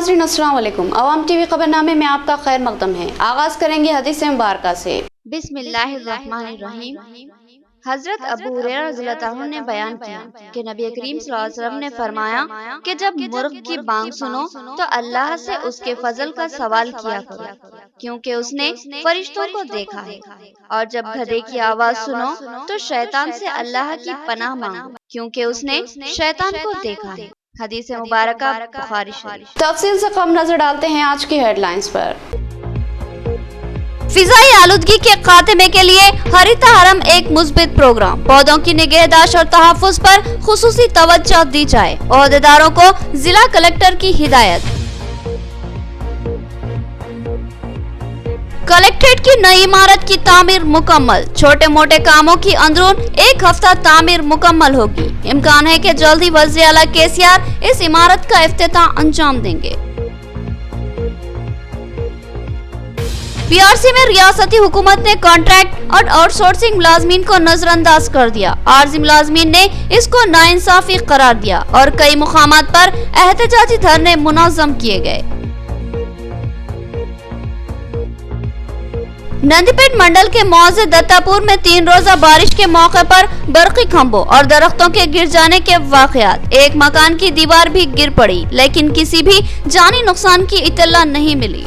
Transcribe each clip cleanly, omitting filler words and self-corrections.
नाज़रीन अस्सलाम वालेकुम। अवाम टीवी खबरनामे में आपका खैर मकदम है। आगाज करेंगे हदीस मुबारका से। बिस्मिल्लाहिर्रहमानिर्रहीम। हजरत अबू हुरैरा रज़ियल्लाहु अन्हु ने बयान किया कि नबी करीम सल्लल्लाहु अलैहि वसल्लम ने फरमाया कि जब मुर्ग की बांग सुनो तो अल्लाह से उसके फजल का सवाल किया करो, क्योंकि उसने फरिश्तों को देखा है। और जब गधे की आवाज सुनो तो शैतान से अल्लाह की पनाह मांगो, क्योंकि उसने शैतान को देखा है। हदीस मुबारका बुखारी शरीफ। तफसील से कम नजर डालते हैं आज की हेडलाइंस पर। फिजाई आलूदगी के खात्मे के लिए हरिता हरम एक मुस्बित प्रोग्राम। पौधों की निगहदाश्त और तहफ़्फ़ुज़ पर खुसूसी तवज्जो दी जाए, ओहदेदारों को जिला कलेक्टर की हिदायत। कलेक्ट्रेट की नई इमारत की तामीर मुकम्मल। छोटे मोटे कामों की अंदरून एक हफ्ता तामीर मुकम्मल होगी। इम्कान है कि जल्द ही वज़ीर आला केसीआर इस इमारत का इफ्तिताह अंजाम देंगे। पीआरसी में रियासती हुकूमत ने कॉन्ट्रैक्ट और आउटसोर्सिंग मुलाजमीन को नजरअंदाज कर दिया। आर्जी मुलाजमीन ने इसको नाइंसाफी करार दिया और कई मुकामात पर एहतजाजी धरने मुनज़्ज़म किए गए। नंदीपेट मंडल के मौजे दत्तापुर में 3 रोजा बारिश के मौके पर बरकी खंभों और दरख्तों के गिर जाने के वाकयात। एक मकान की दीवार भी गिर पड़ी, लेकिन किसी भी जानी नुकसान की इत्तला नहीं मिली।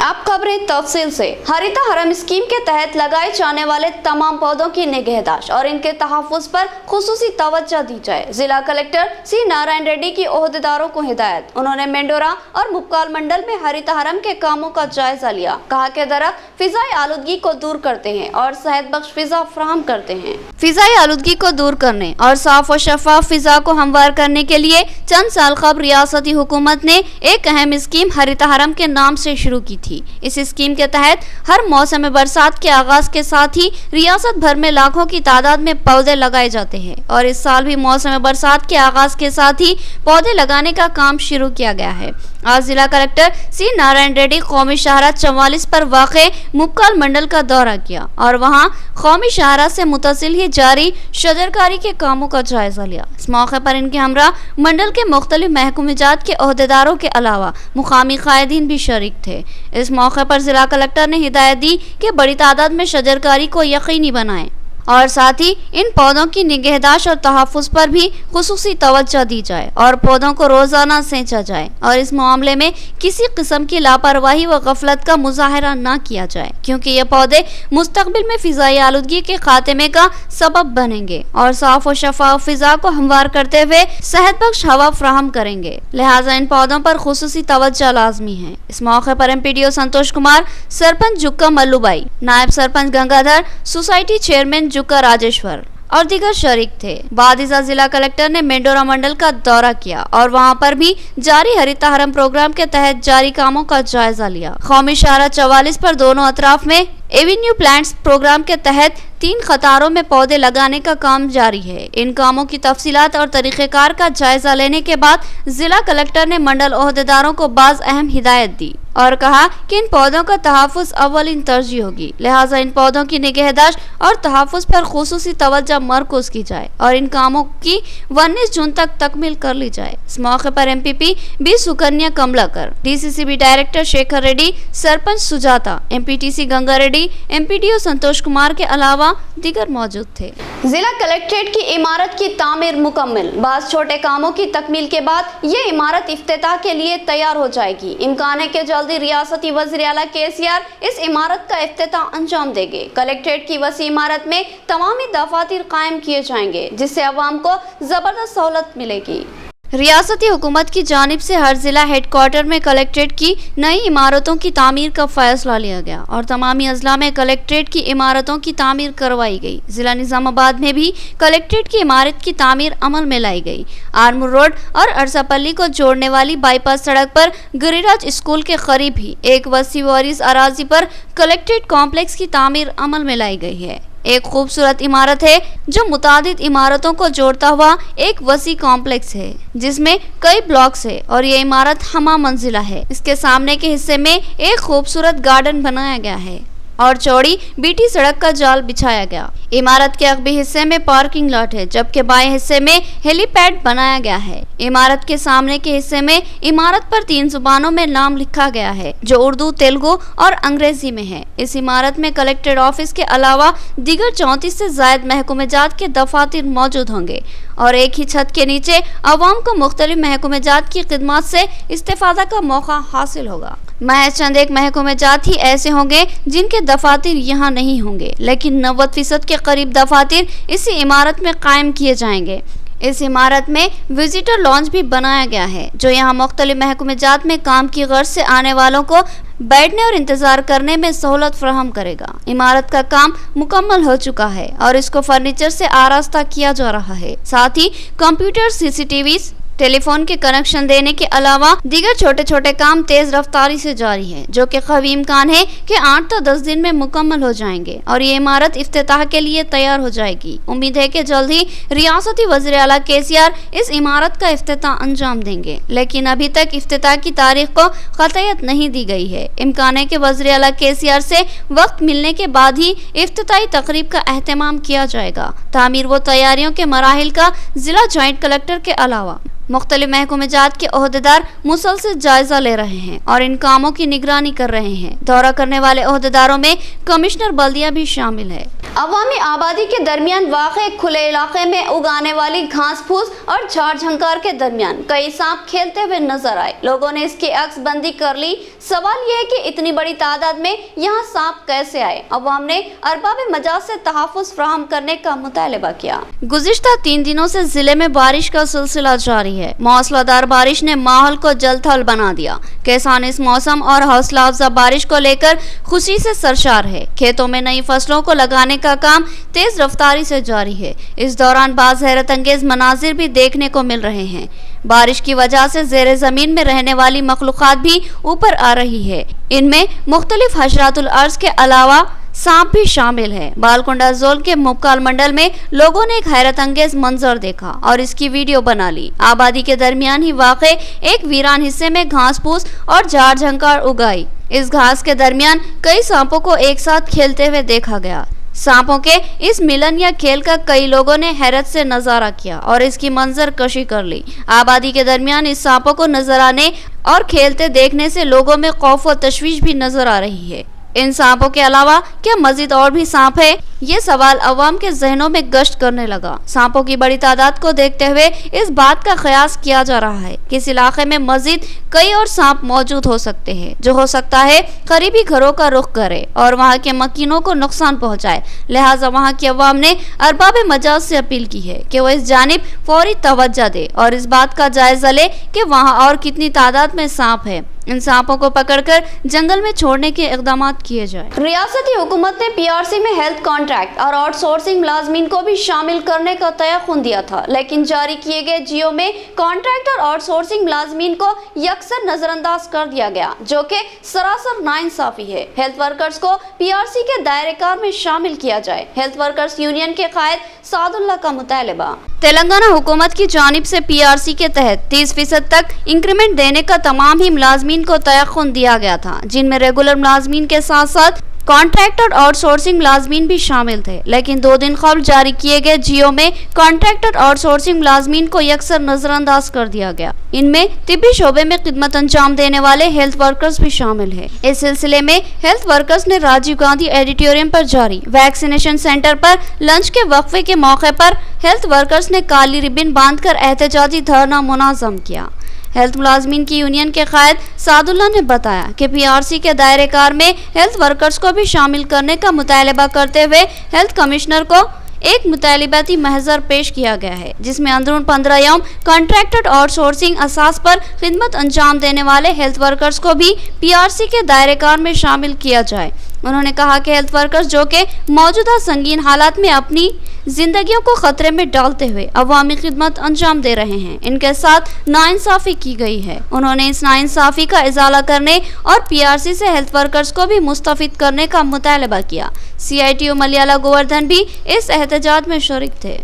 अब खबरें तफसील से। हरिता हरम स्कीम के तहत लगाए जाने वाले तमाम पौधों की निगहदाश्त और इनके तहफ़्फ़ुज़ पर खुसूसी तवज्जो दी जाए। जिला कलेक्टर सी नारायण रेड्डी की ओहदेदारों को हिदायत। उन्होंने मेंडोरा और मुक्काल मंडल में हरिता हरम के कामों का जायजा लिया। कहा कि दरख्त फिजाई आलूदगी को दूर करते हैं और सेहत बख्श फिजा फराहम करते हैं। फिजाई आलूदगी को दूर करने और साफ और शफाफ फिजा को हमवार करने के लिए चंद साल कबल रियासती हुकूमत ने एक अहम स्कीम हरिता हरम के नाम से शुरू की थी। इस स्कीम के तहत हर मौसम बरसात के आगाज के साथ ही रियासत भर में लाखों की तादाद में पौधे लगाए जाते हैं और इस साल भी मौसम बरसात के आगाज के साथ ही पौधे लगाने का काम शुरू किया गया है। आज जिला कलेक्टर सी नारायण रेड्डी कौमी शाहराह 44 पर वाक़े मुक्काल मंडल का दौरा किया और वहां कौमी शाहराह से मुतसिल ही जारी शजरकारी के कामों का जायजा लिया। इस मौके पर इनके हमरा मंडल के मुख्तलिफ महकूमजात के ओहदेदारों के अलावा मुकामी कायदीन भी शरीक थे। इस मौके पर जिला कलेक्टर ने हिदायत दी कि बड़ी तादाद में शजरकारी को यकीनी बनाएं और साथ ही इन पौधों की निगहदाश्त और तहफ़्फ़ुज़ पर भी खुसूसी तवज्जो दी जाए और पौधों को रोजाना सेंचा जाए और इस मामले में किसी किस्म की लापरवाही व गफलत का मुजाहरा न किया जाए, क्योंकि ये पौधे मुस्तकबिल में फिजाई आलूदगी के खात्मे का सबब बनेंगे और साफ और शफाफ फिजा को हमवार करते हुए सेहत बख्श हवा फराहम करेंगे। लिहाजा इन पौधों पर खुसूसी तवज्जो लाजमी है। इस मौके पर MPDO संतोष कुमार, सरपंच जुक्का मल्लूबाई, नायब सरपंच गंगाधर, सोसाइटी चेयरमैन जुक्का राजेश्वर और दीगर शरीक थे। बादिजा जिला कलेक्टर ने मेंडोरा मंडल का दौरा किया और वहां पर भी जारी हरिता हरम प्रोग्राम के तहत जारी कामों का जायजा लिया। कौमी शाहराह 44 पर दोनों अतराफ में एवेन्यू प्लांट्स प्रोग्राम के तहत 3 कतारों में पौधे लगाने का काम जारी है। इन कामों की तफसीलात और तरीक़ेकार का जायजा लेने के बाद जिला कलेक्टर ने मंडल ओहदेदारों को बाज़ अहम हिदायत दी और कहा कि इन पौधों का तहफ़्फ़ुज़ अव्वलिन तरजीह होगी। लिहाजा इन पौधों की निगहदाश्त और तहफ़्फ़ुज़ पर खुसूसी तवज्जो मरकूज़ की जाए और इन कामों की 19 जून तक तकमील कर ली जाए। इस मौके पर MPP B Sukanya Kamalakar, DCCB director Shekar Reddy, sarpanch Sujata, MPTC Ganga Reddy, MPDO Santosh Kumar के अलावा दीगर मौजूद थे। जिला कलेक्ट्रेट की इमारत की तामीर मुकम्मल। बाज़ छोटे कामों की तकमील के बाद ये इमारत इफ्तिताह के लिए तैयार हो जाएगी। इम्कान है कि जल्दी रियासती वज़ीर आला केसीआर इस इमारत का इफ्तिताह अंजाम देंगे। कलेक्ट्रेट की वसी इमारत में तमामी दफातर कायम किए जाएंगे, जिससे अवाम को जबरदस्त सहूलत मिलेगी। रियासती हुकूमत की जानिब से हर जिला हेडक्वार्टर में कलेक्ट्रेट की नई इमारतों की तामीर का फैसला लिया गया और तमामी अजला में कलेक्ट्रेट की इमारतों की तामीर करवाई गई। जिला निजामाबाद में भी कलेक्ट्रेट की इमारत की तामीर अमल में लाई गई। आरमूर रोड और अरसापल्ली को जोड़ने वाली बाईपास सड़क पर गिरिराज स्कूल के करीब ही एक वसी वारिस अराजी पर कलेक्ट्रेट कॉम्प्लेक्स की तामीर अमल में लाई गई है। एक खूबसूरत इमारत है जो मुतादिद इमारतों को जोड़ता हुआ एक वसी कॉम्प्लेक्स है, जिसमें कई ब्लॉक्स है और ये इमारत हमा मंजिला है। इसके सामने के हिस्से में एक खूबसूरत गार्डन बनाया गया है और चौड़ी बीटी सड़क का जाल बिछाया गया। इमारत के अगबी हिस्से में पार्किंग लॉट है, जबकि बाएं हिस्से में हेलीपैड बनाया गया है। इमारत के सामने के हिस्से में इमारत पर 3 जुबानों में नाम लिखा गया है, जो उर्दू, तेलुगु और अंग्रेजी में है। इस इमारत में कलेक्ट्रेट ऑफिस के अलावा दीगर 34 से ज्यादा महकूमे-जात के दफातर मौजूद होंगे और एक ही छत के नीचे अवाम को मुख्तलिफ महकूमे-जात की खिदमत से इस्तेफादा का मौका हासिल होगा। महज चंद एक महकूमे-जात ही ऐसे होंगे जिनके दफातर यहाँ नहीं होंगे, लेकिन 90% के करीब दफातर इसी इमारत में कायम किए जाएंगे। इस इमारत में विजिटर लॉन्ज भी बनाया गया है, जो यहाँ मुख्तलिफ महकूमे-जात में काम की गर्ज से आने वालों को बैठने और इंतजार करने में सहूलत फराहम करेगा। इमारत का काम मुकम्मल हो चुका है और इसको फर्नीचर से आरास्ता किया जा रहा है। साथ ही कंप्यूटर, सीसीटीवी, टेलीफोन के कनेक्शन देने के अलावा दीगर छोटे छोटे काम तेज रफ्तारी से जारी है, जो कि क़वी इम्कान है कि 8 तो 10 दिन में मुकम्मल हो जाएंगे और ये इमारत इफ्तिताह के लिए तैयार हो जाएगी। उम्मीद है कि जल्द ही रियासती वज़ीर आला KCR इस इमारत का इफ्तिताह अंजाम देंगे, लेकिन अभी तक इफ्तिताह की तारीख को क़तईयत नहीं दी गई है। इम्कान है कि वज़ीर आला KCR से वक्त मिलने के बाद ही इफ्तिताही तकरीब का एहतमाम किया जाएगा। तामीर व तैयारियों के मराहिल का जिला जॉइंट कलेक्टर के अलावा मुख्तलिफ महकूमे-जात के ओहदेदार मुसलसल जायजा ले रहे हैं और इन कामों की निगरानी कर रहे हैं। दौरा करने वाले ओहदेदारों में कमिश्नर बल्दिया भी शामिल है। अवामी आबादी के दरमियान वाक़े खुले इलाके में उगाने वाली घास फूस और झाड़ झंकार के दरमियान कई सांप खेलते हुए नजर आए। लोगों ने इसकी अक्स बंदी कर ली। सवाल यह है कि इतनी बड़ी तादाद में यहाँ सांप कैसे आए। अवाम ने अरबाब मजाज से तहफ़्फ़ुज़ फराहम करने का मुतालबा किया। गुज़िश्ता 3 दिनों से जिले में बारिश का सिलसिला जारी है। मौसलाधार बारिश ने माहौल को जलथल बना दिया। किसान इस मौसम और हौसला अफजा बारिश को लेकर खुशी से सरशार है। खेतों में नई फसलों को लगाने का काम तेज रफ्तारी से जारी है। इस दौरान बाज़ हैरत अंगेज मनाजिर भी देखने को मिल रहे हैं। बारिश की वजह से ज़ेरे ज़मीन में रहने वाली मखलूक़ात भी ऊपर आ रही है। इनमें मुख्तलिफ हशरातुल अर्ज़ के अलावा सांप भी शामिल है। बालकुंडा जोन के मुबकाल मंडल में लोगों ने एक हैरत अंगेज मंजर देखा और इसकी वीडियो बना ली। आबादी के दरमियान ही वाक़े एक वीरान हिस्से में घास फूस और झाड़ झंकार उगाई। इस घास के दरमियान कई सांपों को एक साथ खेलते हुए देखा गया। सांपों के इस मिलन या खेल का कई लोगों ने हैरत से नजारा किया और इसकी मंजर कशी कर ली। आबादी के दरमियान इस सांपों को नजर आने और खेलते देखने से लोगों में खौफ और तशवीश भी नजर आ रही है। इन सांपों के अलावा क्या मजीद और भी सांप है? ये सवाल अवाम के जहनों में गश्त करने लगा। सांपों की बड़ी तादाद को देखते हुए इस बात का ख्यास किया जा रहा है कि इस इलाके में मजीद कई और सांप मौजूद हो सकते हैं, जो हो सकता है करीबी घरों का रुख करे और वहाँ के मकीनों को नुकसान पहुँचाए। लिहाजा वहाँ की अवाम ने अरबाब मजाज से अपील की है कि वो इस जानिब फौरी तवज्जो दे और इस बात का जायजा ले कि वहाँ और कितनी तादाद में सांप है। इन सांपों को पकड़कर जंगल में छोड़ने के इक़दाम किए जाए। रियासती हुकूमत ने PRC में हेल्थ कॉन्ट्रैक्ट और आउटसोर्सिंग मुलाजमीन को भी शामिल करने का तयक़ुन दिया था, लेकिन जारी किए गए जियो में कॉन्ट्रैक्ट और आउटसोर्सिंग मुलाजमीन को यकसर नजरअंदाज कर दिया गया, जो कि सरासर नाइंसाफी है। हेल्थ वर्कर्स को PRC के दायरे कार में शामिल किया जाए। हेल्थ वर्कर्स यूनियन के कायद सादुल्ला का मुतालबा। तेलंगाना हुकूमत की जानिब से PRC के तहत 30% तक इंक्रीमेंट देने का तमाम ही मुलाजमीन को तयक़ुन दिया गया था, जिनमें रेगुलर मुलाजमीन के साथ साथ कॉन्ट्रैक्ट और आउटसोर्सिंग मुलाजमीन भी शामिल थे। लेकिन 2 दिन कबल जारी किए गए जियो में कॉन्ट्रैक्ट और आउटसोर्सिंग मुलाजमीन को यकसर नजरअंदाज कर दिया गया। इनमें तिब्बी शोबे में खिदमत अंजाम देने वाले हेल्थ वर्कर्स भी शामिल है। इस सिलसिले में हेल्थ वर्कर्स ने राजीव गांधी ऑडिटोरियम पर जारी वैक्सीनेशन सेंटर पर लंच के वक्फे के मौके पर हेल्थ वर्कर्स ने काली रिबन बांधकर एहतजाजी धरना मुनाज़म किया। हेल्थ मुलाजमीन की यूनियन के कायद सादुल्ला ने बताया कि PRC के दायरे कार में हेल्थ वर्कर्स को भी शामिल करने का मुतालबा करते हुए हेल्थ कमिश्नर को एक मुतालिबाती महजर पेश किया गया है, जिसमें अंदरून 15 यौम कॉन्ट्रैक्टेड आउटसोर्सिंग असास पर खिदमत अंजाम देने वाले हेल्थ वर्कर्स को भी PRC के दायरे कार में शामिल किया जाए। उन्होंने कहा कि हेल्थ वर्कर्स जो कि मौजूदा संगीन हालात में अपनी जिंदगियों को खतरे में डालते हुए अवामी खिदमत अंजाम दे रहे हैं, इनके साथ नाइंसाफी की गई है। उन्होंने इस नाइंसाफी का इजाला करने और PRC से हेल्थ वर्कर्स को भी मुस्तफिद करने का मुतालबा किया। CITU मलयाला गोवर्धन भी इस एहतजाज में शरीक थे।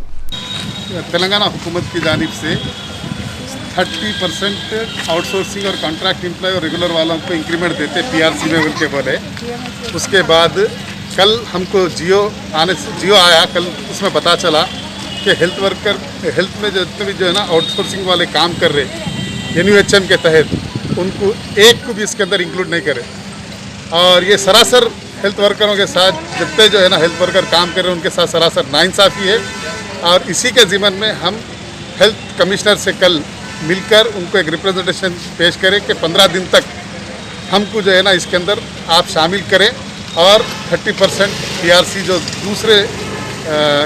तेलंगाना हुकूमत की जानिब से 30% आउटसोर्सिंग और कॉन्ट्रैक्ट एम्प्लॉय और रेगुलर वालों को इंक्रीमेंट देते पीआरसी में उनके बोले। उसके बाद कल हमको जियो आया, कल उसमें पता चला कि हेल्थ में जितने भी जो है ना आउटसोर्सिंग वाले काम कर रहे NUHM के तहत उनको एक को भी इसके अंदर इंक्लूड नहीं करे। और ये सरासर हेल्थ वर्करों के साथ जितने जो है ना हेल्थ वर्कर काम कर रहे हैं उनके साथ सरासर नाइंसाफ़ी है। और इसी के ज़िम्मन में हम हेल्थ कमिश्नर से कल मिलकर उनको एक रिप्रेजेंटेशन पेश करें कि 15 दिन तक हमको जो है ना इसके अंदर आप शामिल करें और 30% PRC जो दूसरे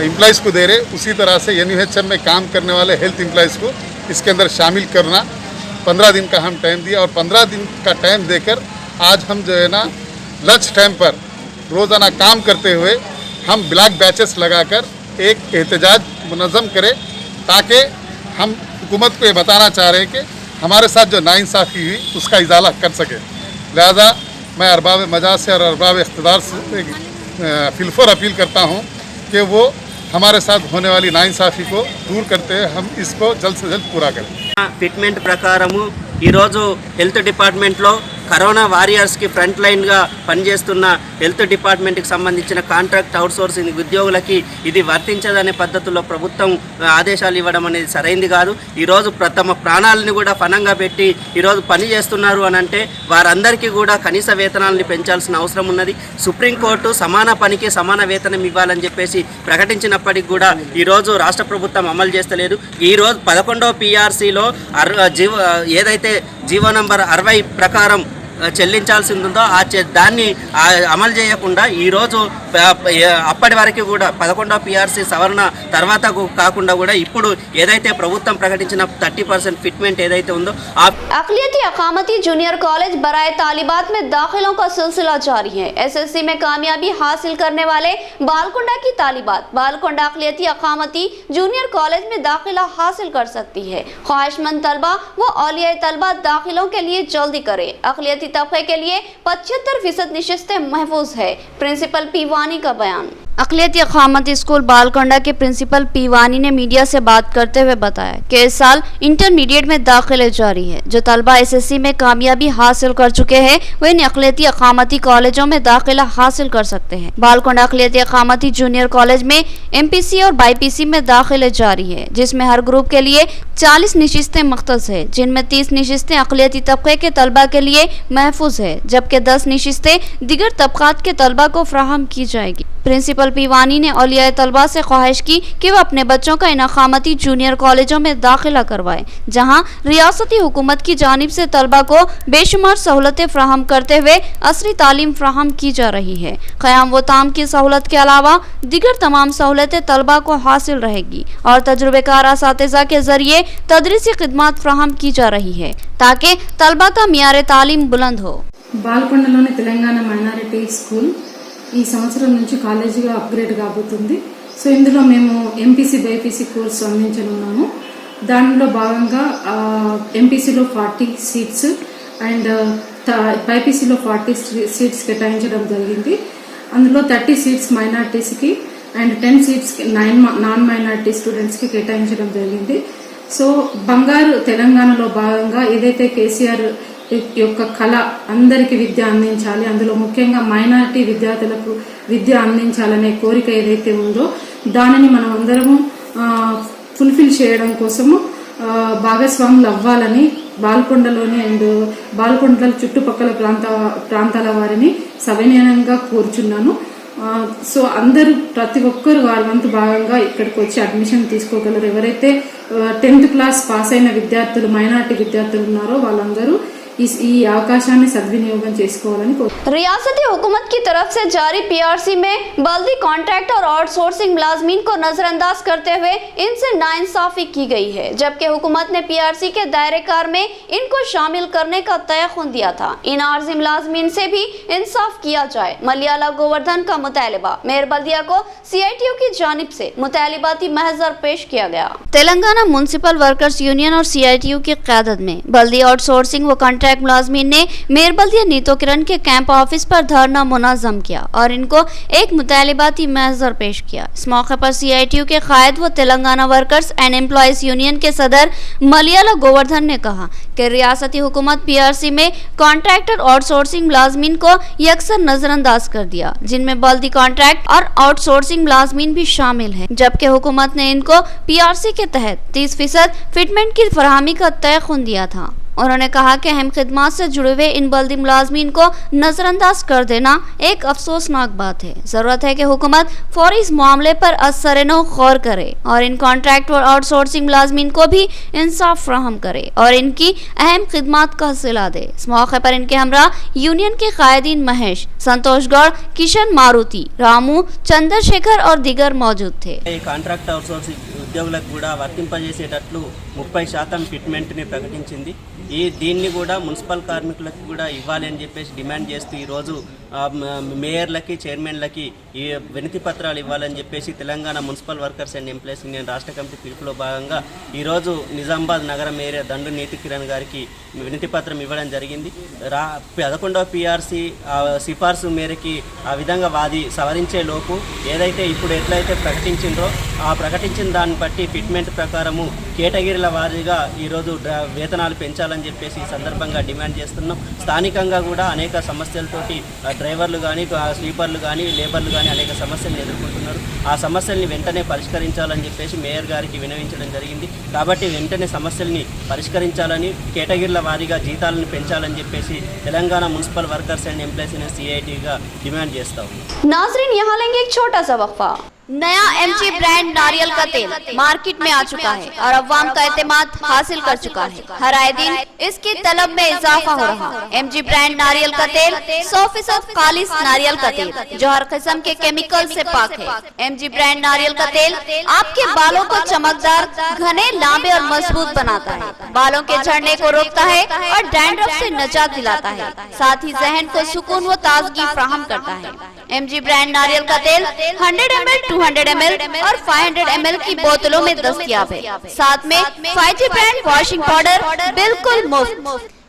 एम्प्लॉइज़ को दे रहे उसी तरह से NUHM में काम करने वाले हेल्थ एम्प्लॉइज़ को इसके अंदर शामिल करना। 15 दिन का हम टाइम दिया और 15 दिन का टाइम देकर आज हम जो है ना लंच टाइम पर रोज़ाना काम करते हुए हम ब्लैक बैचेस लगाकर एक एहतजाज मुनज़्ज़म करें ताकि हम हुकूमत को ये बताना चाह रहे हैं कि हमारे साथ जो नाइंसाफ़ी हुई उसका इजाला कर सके। लिहाजा मैं अरबाब मजाज से और अरबाब इख्तिदार से फिलफोर अपील करता हूँ कि वो हमारे साथ होने वाली नाइंसाफ़ी को दूर करते हुए हम इसको जल्द से जल्द पूरा करें। ఫిట్మెంట్ ప్రకారము ఈరోజు హెల్త్ డిపార్ట్మెంట్లో కరోనా వారియర్స్కి ఫ్రంట్ లైన్గా పనిచేస్తున్న హెల్త్ డిపార్ట్మెంట్కి సంబంధించిన కాంట్రాక్ట్ అవుట్సోర్సింగ్ ఉద్యోగులకి ఇది వర్తించదనే పద్ధతిలో ప్రభుత్వం ఆదేశాలు ఇవ్వడం అనేది సరైంది కాదు. ఈరోజు తమ ప్రాణాలను కూడా ఫనంగా పెట్టి ఈరోజు పని చేస్తున్నారు అని అంటే వారందరికీ కూడా కనీస వేతనాలను పెంచాల్సిన అవసరం ఉన్నది. సుప్రీంకోర్టు సమాన పనికి సమాన వేతనం ఇవ్వాలని చెప్పేసి ప్రకటించినప్పటికీ కూడా ఈరోజు రాష్ట్ర ప్రభుత్వం అమలు చేస్తలేదు. ఈరోజు 11వ PRCలో ఏదైతే జీవో నంబర్ 60 ప్రకారం చెల్లించాల్సింది ఉందో దాన్ని అమలు చేయకుండా ఈరోజు అప్పటి వరకు కూడా 11వ PRC సవరణ తర్వాత కాకుండా కూడా ఇప్పుడు ఏదైతే ప్రభుత్వం ప్రకటించిన 30% ఫిట్మెంట్ ఏదైతే ఉందో अक़लियती अक़ामती जूनियर कॉलेज बराए तालिबात में दाखिलों का सिलसिला जारी है। SSC में कामयाबी हासिल करने वाले बालकुंडा की तालिबात बालकुंडा अक़लियती अक़ामती जूनियर कॉलेज में दाखिला हासिल कर सकती है। ख्वाहिशमंद तलबा व औलिया तलबा दाखिलों के लिए जल्दी करें। अक़लियती तबके के लिए 75% नशिस्तें महफूज है। प्रिंसिपल P वानी का बयान। अक़लियती अक़ामती स्कूल बालकोंडा के प्रिंसिपल P वानी ने मीडिया से बात करते हुए बताया कि इस साल इंटरमीडिएट में दाखिले जारी है। जो तलबा SSC में कामयाबी हासिल कर चुके हैं वे इन अक़लियती अक़ामती कॉलेजों में दाखिला हासिल कर सकते हैं। बालकोंडा अक़लियती अक़ामती जूनियर कॉलेज में MPC और BIPC में दाखिले जारी है, जिसमें हर ग्रुप के लिए 40 नशिस्तें मख्तस है, जिनमें 30 नशिस्तें अक़लियती तबके के तलबा के लिए महफूज है, जबकि 10 नशिस्तें दिगर तबक़ात के तलबा को फराहम की जाएगी। प्रिंसिपल P वानी ने औलिया तलबा से ख्वाहिश की कि वह अपने बच्चों का इन अक़ामती जूनियर कॉलेजों में दाखिला करवाए, जहां रियासती हुकूमत की जानिब से तलबा को बेशुमार सहूलतें फ्राहम करते हुए असरी तालीम फ्राहम की जा रही है। क़याम व ताम की सहूलत के अलावा दिगर तमाम सहूलतें तलबा को हासिल रहेगी और तजुर्बेकार असातिज़ा के जरिए तदरीसी खिदमात फ्राहम की जा रही है ताकि तलबा का मियार तालीम बुलंद हो। బాల్కొండలోని తెలంగాణ మైనారిటీ స్కూల్ ఈ సంవత్సరం నుంచి కాలేజీగా అప్గ్రేడ్ కాబోతుంది. సో ఇందులో మేము MPC BIPC కోర్సు అందించనున్నాము. దానిలో భాగంగా MPCలో 40 సీట్స్ అండ్ BIPCలో 40 సీట్స్ కేటాయించడం జరిగింది. అందులో 30 సీట్స్ మైనారిటీస్కి అండ్ 10 సీట్స్ నాన్ మైనారిటీ స్టూడెంట్స్కి కేటాయించడం జరిగింది. సో బంగారు తెలంగాణలో భాగంగా ఏదైతే కేసీఆర్ యొక్క కళ అందరికీ విద్య అందించాలి, అందులో ముఖ్యంగా మైనారిటీ విద్యార్థులకు విద్య అందించాలనే కోరిక ఏదైతే ఉందో దానిని మనం అందరము ఫుల్ఫిల్ చేయడం కోసము భాగస్వాములు అవ్వాలని బాల్కొండలోని అండ్ బాల్కొండల చుట్టుపక్కల ప్రాంతాల వారిని సవినయంగా కోరుచున్నాను. సో అందరూ ప్రతి ఒక్కరు వారి వంతు భాగంగా ఇక్కడికి వచ్చి అడ్మిషన్ తీసుకోగలరు. ఎవరైతే 10th క్లాస్ పాస్ అయిన విద్యార్థులు మైనారిటీ విద్యార్థులు ఉన్నారో వాళ్ళందరూ ఈ అవకాశాన్ని సద్వినియోగం చేసుకోవాలని కోరుతున్నాను. रियासती हुकूमत की तरफ से जारी PRC में बल्दी कॉन्ट्रैक्ट और आउटसोर्सिंग मुलाजमीन को नजरअंदाज करते हुए इनसे नाइंसाफी की गई है, जबकि हुकूमत ने PRC के दायरे कार में इनको शामिल करने का तयखुन दिया था। इन आर्जी मुलाजमीन से भी इंसाफ किया जाए। मलियाला गोवर्धन का मुतालिबा मेयर बल्दिया को CITU की जानिब से मुतालिबाती महजर पेश किया गया। तेलंगाना म्युनिसिपल वर्कर्स यूनियन और CITU की क़यादत में बल्दी आउटसोर्सिंग व कॉन्ट्रैक्ट मुलाजमीन ने मेरबल्दिया नीतो किरण के कैंप ऑफिस पर धरना मुनज़्ज़म किया और इनको एक मुतालिबाती महज़र पेश किया। इस मौके पर CITU के कायद व Telangana workers and employees union के सदर मलयाला गोवर्धन ने कहा कि रियासती हुकूमत PRC में कॉन्ट्रैक्टर आउटसोर्सिंग मुलाजमीन को यकसर नजरअंदाज कर दिया, जिनमें बल्दी कॉन्ट्रैक्ट और आउटसोर्सिंग मुलाजमीन भी शामिल हैं, जबकि हुकूमत ने इनको PRC के तहत 30% फिटमेंट की फराहमी का तय खुन दिया था। उन्होंने कहा कि अहम खिदमात से जुड़े हुए इन बल्दी मुलाजमीन को नजरअंदाज कर देना एक अफसोसनाक बात है। जरूरत है कि हुकूमत फौरी इस मामले पर असर-ए-नौ गौर करे और इन कॉन्ट्रैक्ट और आउटसोर्सिंग मुलाजमीन को भी इंसाफ फराहम करे और इनकी अहम खिदमात का सिला दे। इस मौके पर इनके हमरा यूनियन के कायदीन महेश, संतोष गौड़, किशन मारुति, रामू, चंद्रशेखर और दिगर मौजूद थे। కాంట్రాక్ట్ అవుట్సోర్సింగ్ ఉద్యోగులకు కూడా వర్తింపజేసేటట్లు 30% ఫిట్మెంట్ని ప్రకటించింది. దీన్ని కూడా మున్సిపల్ కార్మికులకు కూడా ఇవ్వాలి అని చెప్పేసి డిమాండ్ చేస్తూ ఈరోజు మేయర్లకి, చైర్మన్లకి ఈ వినతి పత్రాలు ఇవ్వాలని చెప్పేసి Telangana municipal workers and employees union రాష్ట్ర కమిటీ పిలుపులో భాగంగా ఈరోజు నిజామాబాద్ నగర మేయర్ దండు నీతి కిరణ్ గారికి వినతి పత్రం ఇవ్వడం జరిగింది. 11వ PRC సిఫార్సు మేరకి ఆ విధంగా వాది సవరించే లోపు ఏదైతే ఇప్పుడు ఎట్లయితే ప్రకటించిండ్రో ఆ ప్రకటించిన దాన్ని బట్టి ఫిట్మెంట్ ప్రకారము కేటగిరీల వారీగా ఈరోజు వేతనాలు పెంచాలని చెప్పేసి ఈ సందర్భంగా డిమాండ్ చేస్తున్నాం. స్థానికంగా కూడా అనేక సమస్యలతోటి డ్రైవర్లు కానీ, స్లీపర్లు కానీ, లేబర్లు కానీ అనేక సమస్యలను ఎదుర్కొంటున్నారు. ఆ సమస్యల్ని వెంటనే పరిష్కరించాలని చెప్పేసి మేయర్ గారికి వినవించడం జరిగింది. కాబట్టి వెంటనే సమస్యల్ని పరిష్కరించాలని, కేటగిరీల వారీగా జీతాలను పెంచాలని చెప్పేసి Telangana municipal workers and employees union CITగా డిమాండ్ చేస్తాం. नाजरीन, यहाँ लेंगे एक छोटा सा वक्फा। नया MG ब्रांड नारियल का तेल मार्केट में आ चुका है और अवाम का एतमाद हासिल कर चुका है। हर आए दिन इसकी तलब में इजाफा हो रहा है। MG ब्रांड नारियल का तेल 100% खालिस नारियल का तेल जो हर किस्म के केमिकल से पाक है। MG ब्रांड नारियल का तेल आपके बालों को चमकदार, घने, लांबे और मजबूत बनाता है, बालों के झड़ने को रोकता है और डैंड्रफ से निजात दिलाता है, साथ ही जहन को सुकून व ताजगी फराहम करता है। MG ब्रांड नारियल का तेल 100 ml, 200 ml और 500 ml की बोतलों में दस्तयाब है। साथ में 5G ब्रांड वॉशिंग पाउडर बिल्कुल मुफ्त।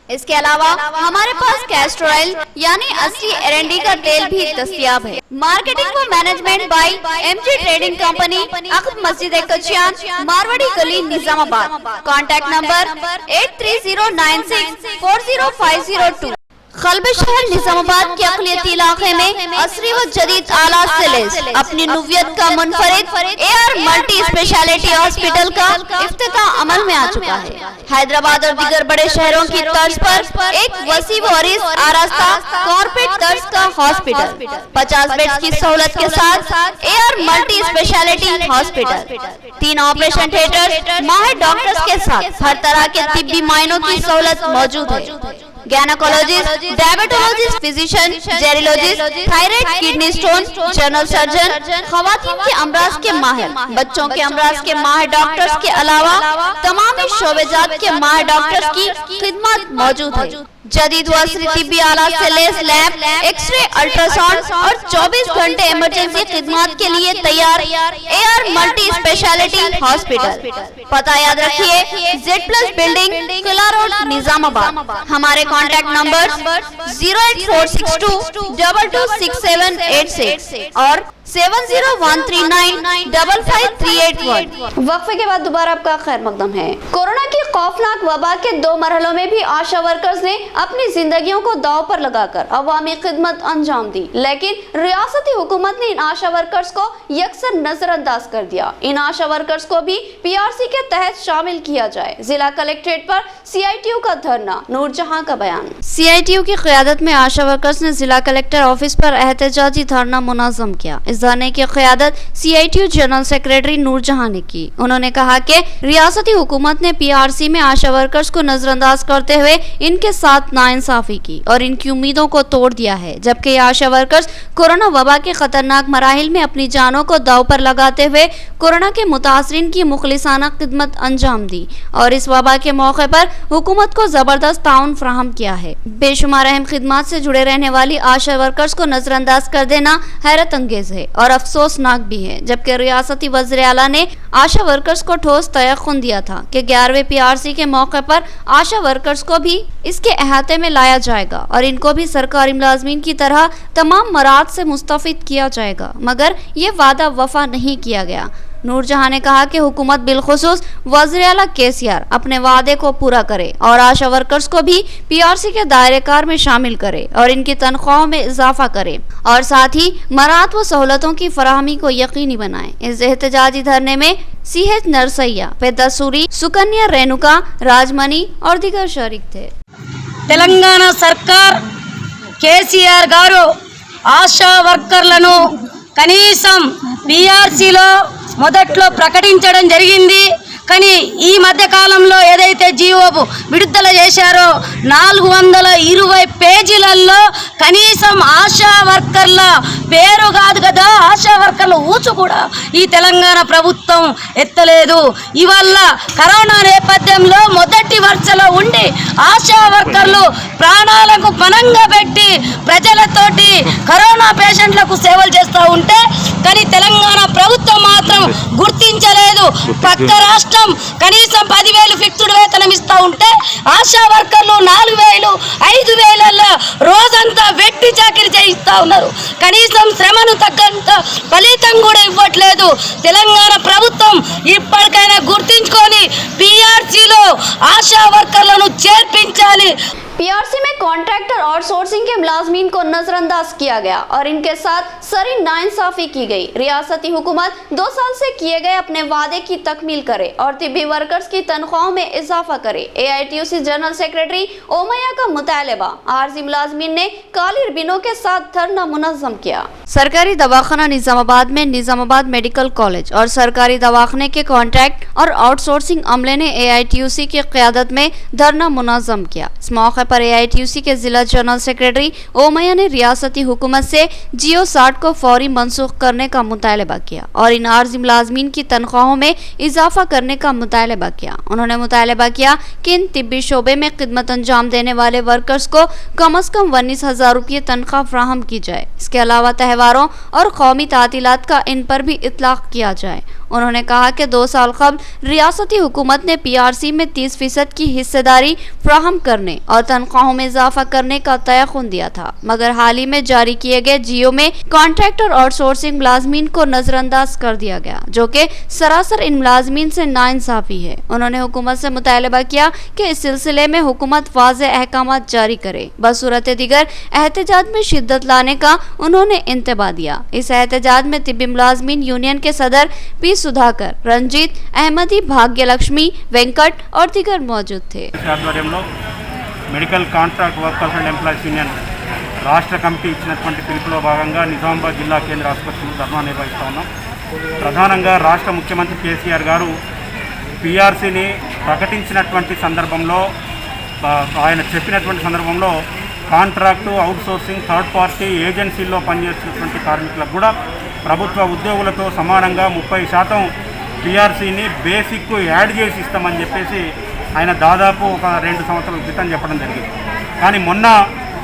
इसके अलावा हमारे पास कैस्टर ऑयल यानी असली R&D का तेल भी दस्तयाब है। मार्केटिंग व management by MG trading company, अकब मस्जिद कचियान, मारवाड़ी गली, निजामाबाद। Contact number 8309640502। खलबे शहर निजामाबाद के अकलियती इलाके में असरी व जदीद आलात से लैस अपनी नुवियत का मुनफरिद AR मल्टी स्पेशलिटी हॉस्पिटल का इफ्तिताह अमल में आ चुका है। हैदराबाद और दीगर बड़े शहरों की तर्ज पर एक वसी व अरीज आरास्ता कॉर्पोरेट तर्ज का हॉस्पिटल 50 बेड्स की सहूलत के साथ AR multi speciality hospital, 3 operation theatre, माहिर डॉक्टर्स के साथ हर तरह के तिब्बी मायनों की सहूलत मौजूद है। गैनोकोलॉजिस्ट, डायबिटोलॉजिस्ट, फिजिशियन, जेरियोलॉजिस्ट, thyroid, kidney stone, general surgeon, खवातीन के अमराज के माहिर, बच्चों के अमराज के माहिर डॉक्टर्स के अलावा तमाम शोबेजात के माहिर डॉक्टर्स की खिदमत मौजूद है। जदीद व असरी तिब्बी आलात से लैस लैब, एक्सरे, अल्ट्रासाउंड और 24 घंटे इमरजेंसी खिदमत के लिए तैयार AR मल्टी स्पेशलिटी हॉस्पिटल। पता याद रखिए, Z+ बिल्डिंग, किला रोड, निजामाबाद। हमारे कॉन्टैक्ट नंबर 08462226786 और 7013955381। वक्फे के बाद दोबारा आपका खैर मकदम है। कोरोना की खौफनाक वबा के 2 मरहलों में भी आशा वर्कर्स ने अपनी जिंदगियों को दांव पर लगाकर अवामी खिदमत अंजाम दी, लेकिन रियासती हुकूमत ने इन आशा वर्कर्स को यकसर नजरअंदाज कर दिया। इन आशा वर्कर्स को भी PRC के तहत शामिल किया जाए। जिला कलेक्ट्रेट पर CITU का धरना, नूरजहां का बयान। CITU की क़यादत में आशा वर्कर्स ने जिला कलेक्टर ऑफिस पर एहतजाजी धरना मुनज़्ज़म किया। इस धरने की क़यादत CITU जनरल सेक्रेटरी नूरजहां ने की। उन्होंने कहा कि रियासती हुकूमत ने PRC में आशा वर्कर्स को नजरअंदाज करते हुए इनके साथ नाइंसाफी की और इनकी उम्मीदों को तोड़ दिया है, जबकि ये आशा वर्कर्स कोरोना वबा के खतरनाक मराहिल में अपनी जानों को दांव पर लगाते हुए कोरोना के मुतासरीन की मुखलिसाना खिदमत अंजाम दी और इस वबा के मौके पर हुकूमत को जबरदस्त ताउन फराहम किया है। बेशुमार अहम खिदमत से जुड़े रहने वाली आशा वर्कर्स को नजरअंदाज कर देना हैरत अंगेज है। है और अफसोसनाक भी है, जबकि रियासती वज़ीर आला ने आशा वर्कर्स को ठोस तयक़ुन दिया था कि 11वें PRC के मौके पर आशा वर्कर्स को भी इसके अहाते में लाया जाएगा और इनको भी सरकारी मुलाजमीन की तरह तमाम मराद से मुस्तफ़िद किया जाएगा, मगर ये वादा वफा नहीं किया गया। नूरजहां ने कहा कि हुकूमत बिलखुसूस वज़ीर आला KCR अपने वादे को पूरा करे और आशा वर्कर्स को भी PRC के दायरे कार में शामिल करे और इनकी तनख्वाहों में इजाफा करे और साथ ही मराद व सहूलतों की फराहमी को यकीनी बनाए। इस एहतजाजी धरने में CH नरसैया, पेद्दासूरी, सुकन्या रेणुका, राजमणि और दीगर शरीक थे। తెలంగాణ సర్కార్ కేసీఆర్ గారు ఆశా వర్కర్లను కనీసం PRCలో మొదట్లో ప్రకటించడం జరిగింది. కానీ ఈ మధ్య కాలంలో ఏదైతే జీవో విడుదల చేశారో 420 పేజీలలో కనీసం ఆశా వర్కర్ల పేరు కాదు కదా, ఆశా వర్కర్ల ఊచు కూడా ఈ తెలంగాణ ప్రభుత్వం ఎత్తలేదు. ఇవల్ల కరోనా నేపథ్యంలో మొదటి వరుసలో ఉండి ఆశా వర్కర్లు ప్రాణాలకు పణంగా పెట్టి ప్రజలతోటి కరోనా పేషెంట్లకు సేవలు చేస్తూ ఉంటే కానీ తెలంగాణ ప్రభుత్వం మాత్రం గుర్తించలేదు. పక్క రాష్ట్రం కనీసం 10,000 ఫిక్స్డ్ వేతనం ఇస్తూ ఉంటే ఆశా వర్కర్లు 4,000, 5,000 రోజంతా వెట్టి చాకిరి చేయిస్తూ ఉన్నారు. కనీసం శ్రమను తగ్గంత ఫలితం కూడా ఇవ్వట్లేదు. తెలంగాణ ప్రభుత్వం ఇప్పటికైనా గుర్తించుకొని PRCలో ఆశా వర్కర్లను చేర్పించాలి. PRC में कॉन्ट्रैक्टर आउटसोर्सिंग के मुलाजमीन को नजरअंदाज किया गया और इनके साथ सरी नाइंसाफी की गई। रियासती हुकूमत 2 साल से किए गए अपने वादे की तकमील करे और तिब्बी वर्कर्स की तनख्वाहों में इजाफा करे। AITUC जनरल सेक्रेटरी ओमैया का मुतालबा, आरजी मुलाजमीन ने काली रिबनों के साथ धरना मुनज़्ज़म किया। सरकारी दवाखाना निजामाबाद में निजामाबाद मेडिकल कॉलेज और सरकारी दवाखाने के कॉन्ट्रैक्ट और आउटसोर्सिंग अमले ने AITUC की क़यादत में धरना मुनज़्ज़म किया। इस मौके पर AITUC के जिला जनरल सेक्रेटरी ओमैया ने रियासती हुकूमत से जियो 60 को फौरी मनसूख करने का मुतालबा किया और इन आर्जी मुलाजमीन की तनख्वाहों में इजाफा करने का मुतालबा किया। उन्होंने मुतालबा किया कि इन तिब्बी शोबे में खिदमत अंजाम देने वाले वर्कर्स को कम अज़ कम 19,000 रुपये तनख्वाह फ्राहम की जाए। इसके अलावा त्योहारों और कौमी तातीलात का इन पर भी इतलाक़ किया जाए। उन्होंने कहा कि 2 साल कबल रियासती हुकूमत ने PRC में 30% की हिस्सेदारी फ्राहम करने और तनख्वाहों में इजाफा करने का तयक़ुन दिया था, मगर हाल ही में जारी किए गए जियो में कॉन्ट्रैक्ट और आउटसोर्सिंग मुलाजमीन को नजरअंदाज कर दिया गया, जो कि सरासर इन मुलाजमीन से नाइंसाफी है। उन्होंने हुकूमत से मुतालबा किया कि इस सिलसिले में हुकूमत वाज़े अहकामात जारी करे। बसूरत दिगर एहतजाज में शिद्दत लाने का उन्होंने इंतबा दिया। इस एहतजाज में तिब्बी मुलाजमीन यूनियन के सदर P सुधाकर, रंजीत, अहमदी, भाग्यलक्ष्मी, वेंकट और दिगर मौजूद थे। Medical contract workers and employees union రాష్ట్ర కమిటీ ఇచ్చినటువంటి పిలుపులో భాగంగా నిజామాబాద్ జిల్లా కేంద్ర ఆసుపత్రిలో ధర్నా నిర్వహిస్తూ ఉన్నాం. ప్రధానంగా రాష్ట్ర ముఖ్యమంత్రి KCR గారు PRCని ప్రకటించినటువంటి సందర్భంలో ఆయన చెప్పినటువంటి సందర్భంలో కాంట్రాక్టు, అవుట్సోర్సింగ్, థర్డ్ పార్టీ ఏజెన్సీల్లో పనిచేస్తున్నటువంటి కార్మికులకు కూడా ప్రభుత్వ ఉద్యోగులతో సమానంగా 30% PRCని బేసిక్ యాడ్ చేసి ఇస్తామని చెప్పేసి ఆయన దాదాపు ఒక 2 సంవత్సరాల క్రితం చెప్పడం జరిగింది. కానీ మొన్న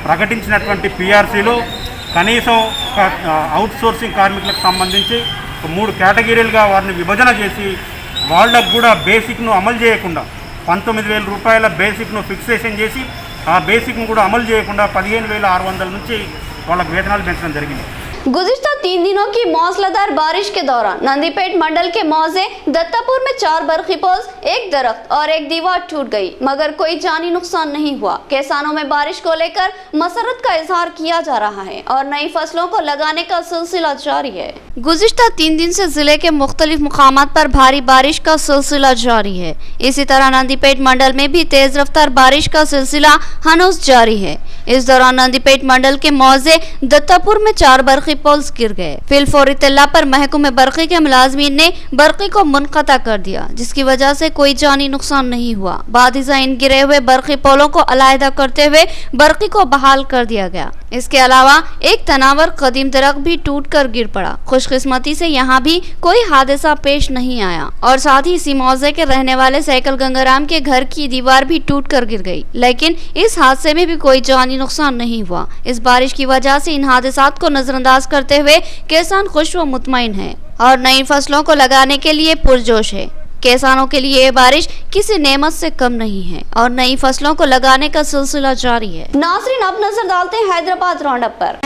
ప్రకటించినటువంటి PRCలో కనీసం అవుట్సోర్సింగ్ కార్మికులకు సంబంధించి 3 కేటగిరీలుగా వారిని విభజన చేసి వాళ్ళకు కూడా బేసిక్ను అమలు చేయకుండా 19,000 రూపాయల బేసిక్ను ఫిక్సేషన్ చేసి ఆ బేసిక్ను కూడా అమలు చేయకుండా 15,600 నుంచి వాళ్ళకు వేతనాలు పెంచడం జరిగింది. गुज़िश्ता 3 दिनों की मौसलाधार बारिश के दौरान नंदीपेट मंडल के मौजे दत्तापुर में 4 बरखी पोल्स, 1 दरख्त और 1 दीवार टूट गई, मगर कोई जानी नुकसान नहीं हुआ। किसानों में बारिश को लेकर मसरत का इजहार किया जा रहा है और नई फसलों को लगाने का सिलसिला जारी है। गुज़िश्ता 3 दिन से जिले के मुख्तलिफ मुकामात पर भारी बारिश का सिलसिला जारी है। इसी तरह नंदीपेट मंडल में भी तेज रफ्तार बारिश का सिलसिला हनूस जारी है। इस दौरान नंदीपेट मंडल के मौजे दत्तापुर में 4 बरखी पोल्स गिर गए। फिलफौर इत्तला पर महकमे बरक़ी के मुलाजमीन ने बरक़ी को मुनक़ता कर दिया, जिसकी वजह से कोई जानी नुकसान नहीं हुआ। बादिज़ा इन गिरे हुए बरक़ी पोलों को अलहदा करते हुए बरक़ी को बहाल कर दिया गया। इसके अलावा एक तनावर कदीम दरख्त भी टूट कर गिर पड़ा। खुशकिस्मती से यहाँ भी कोई हादसा पेश नहीं आया और साथ ही इसी मौजे के रहने वाले सैकल गंगाराम के घर की दीवार भी टूट कर गिर गई, लेकिन इस हादसे में भी कोई जानी नुकसान नहीं हुआ। इस बारिश की वजह से इन हादसात को नजरअंदाज आगाज करते हुए किसान खुश व मुतमईन हैं और नई फसलों को लगाने के लिए पुरजोश है। किसानों के लिए ये बारिश किसी नेमत से कम नहीं है और नई फसलों को लगाने का सिलसिला जारी है। नाज़रीन, अब नजर डालते हैं हैदराबाद राउंडअप पर।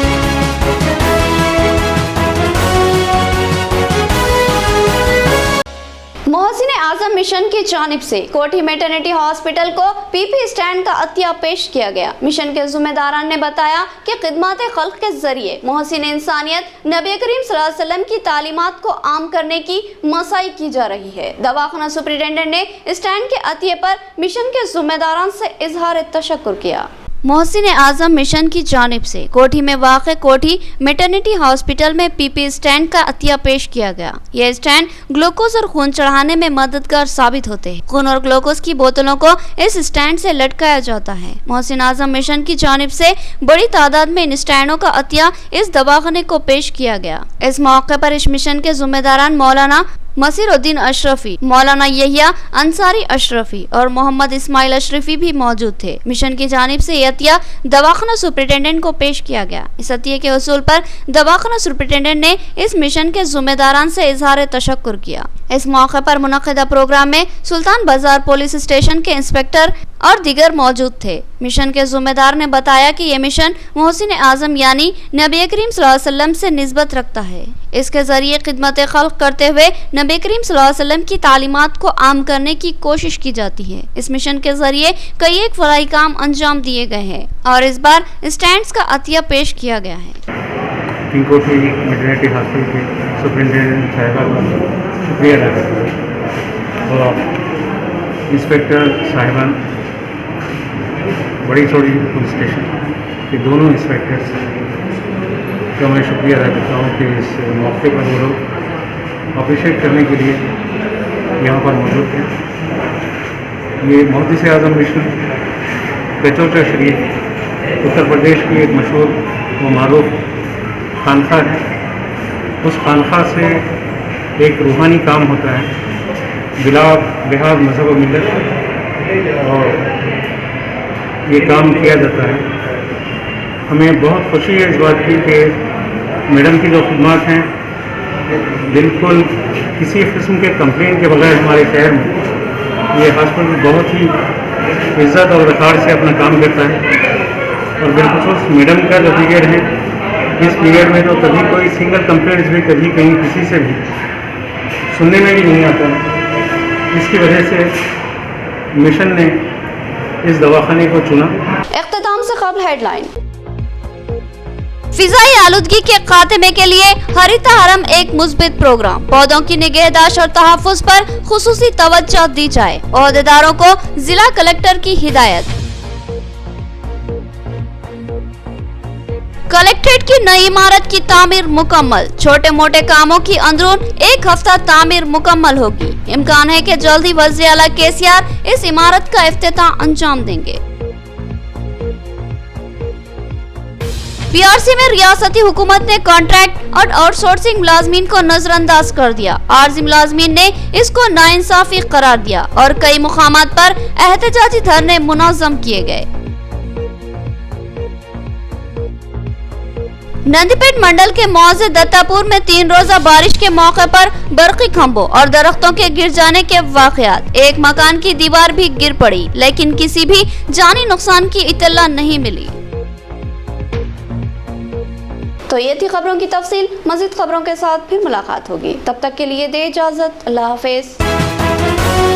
मोहसिन आजम मिशन की जानिब से कोठी मैटरनिटी हॉस्पिटल को पीपी स्टैंड का अतिया पेश किया गया। मिशन के जिम्मेदारान ने बताया कि खिदमत खल्क के जरिए मोहसिन इंसानियत नबी करीम सल्लल्लाहु अलैहि वसल्लम की तालीमात को आम करने की मसाई की जा रही है। दवाखाना सुपरिटेंडेंट ने स्टैंड के अतिये पर मिशन के जिम्मेदारान से इजहार तशक्कुर किया। मोहसिन आजम मिशन की जानिब से कोठी में वाक़ कोठी मैटरनिटी हॉस्पिटल में पीपी स्टैंड का अतिया पेश किया गया। यह स्टैंड ग्लूकोज और खून चढ़ाने में मददगार साबित होते हैं। खून और ग्लूकोज की बोतलों को इस स्टैंड से लटकाया जाता है। मोहसिन आजम मिशन की जानिब से बड़ी तादाद में इन स्टैंडों का अतिया इस दवाखाने को पेश किया गया। इस मौके पर इस मिशन के जिम्मेदारान मौलाना मसीरुद्दीन अशरफी, मौलाना यहिया अंसारी अशरफी और मोहम्मद इस्माइल अशरफी भी मौजूद थे। मिशन की जानिब से यह अतिया दवाखाना सुपरिटेंडेंट को पेश किया गया। इस अतिये के उसूल पर दवाखाना सुपरिटेंडेंट ने इस मिशन के जिम्मेदारान से इजहार तशक्कुर किया। इस मौके पर मुनक़िदा प्रोग्राम में सुल्तान बाजार पुलिस स्टेशन के इंस्पेक्टर और दीगर मौजूद थे। मिशन के जिम्मेदार ने बताया कि ये मिशन मोहसिन आजम यानी नबी करीम सल्लल्लाहु अलैहि वसल्लम से निस्बत रखता है। इसके जरिए खिदमत खल्क करते हुए नबी करीम सल्लल्लाहु अलैहि वसल्लम की तालीमात को आम करने की कोशिश की जाती है। इस मिशन के जरिए कई एक फलाही काम अंजाम दिए गए हैं और इस बार स्टैंड्स का अतिया पेश किया गया है। कोठी मैटरनिटी हॉस्पिटल के सुपरिटेंडेंट साहिबा का शुक्रिया अदा करता हूँ और इंस्पेक्टर साहिबान, बड़ी चौड़ी पुलिस स्टेशन के दोनों इंस्पेक्टर्स का मैं शुक्रिया अदा करता हूँ कि इस मौके पर वो लोग अप्रिशिएट करने के लिए यहाँ पर मौजूद हैं। ये मोहसिन आजम मिशन पेचोचा शरीफ उत्तर प्रदेश की एक मशहूर व मारूफ खानखा है। उस खानखा से एक रूहानी काम होता है बिला लिहाज मज़हब व मिल्लत, और ये काम किया जाता है। हमें बहुत खुशी है इस बात की कि मैडम की जो खिदमत हैं बिल्कुल किसी किस्म के कंप्लेन के बगैर हमारे शहर में ये हॉस्पिटल बहुत ही इज़्ज़त और वक़ार से अपना काम करता है। और बिलखुसूस मैडम का जो पीरियड है, इस पीरियड में तो कभी कोई सिंगल कंप्लेंट्स भी कभी कहीं किसी से भी सुनने में भी नहीं आता। इसकी वजह से मिशन ने इस दवाखाने को चुना। इख्तिताम से कबल हेडलाइन। फिजाई आलूदगी के खात्मे के लिए हरिता हरम एक मुस्बित प्रोग्राम। पौधों की निगहदाश्त और तहफ़्फ़ुज़ पर खुसूसी तवज्जो दी जाए, ओहदेदारों को जिला कलेक्टर की हिदायत। कलेक्ट्रेट की नई इमारत की तामीर मुकम्मल, छोटे मोटे कामों की अंदरून एक हफ्ता तामीर मुकम्मल होगी। इम्कान है कि जल्द ही वज़ीर आला केसीआर इस इमारत का इफ्तिताह अंजाम देंगे। पीआरसी में रियासती हुकूमत ने कॉन्ट्रैक्ट और आउटसोर्सिंग मुलाजमीन को नजरअंदाज कर दिया। आर्जी मुलाजमीन ने इसको नाइंसाफी करार दिया और कई मुकामात पर एहतजाजी धरने मुनज़्ज़म किए गए। नंदीपेट मंडल के मौजे दत्तापुर में 3 रोजा बारिश के मौके पर बरक़ी खंभों और दरख्तों के गिर जाने के वाक़यात। एक मकान की दीवार भी गिर पड़ी, लेकिन किसी भी जानी नुकसान की इत्तला नहीं मिली। तो ये थी खबरों की तफसील। मज़ीद खबरों के साथ फिर मुलाकात होगी, तब तक के लिए दे इजाज़त। अल्लाह हाफ़िज़।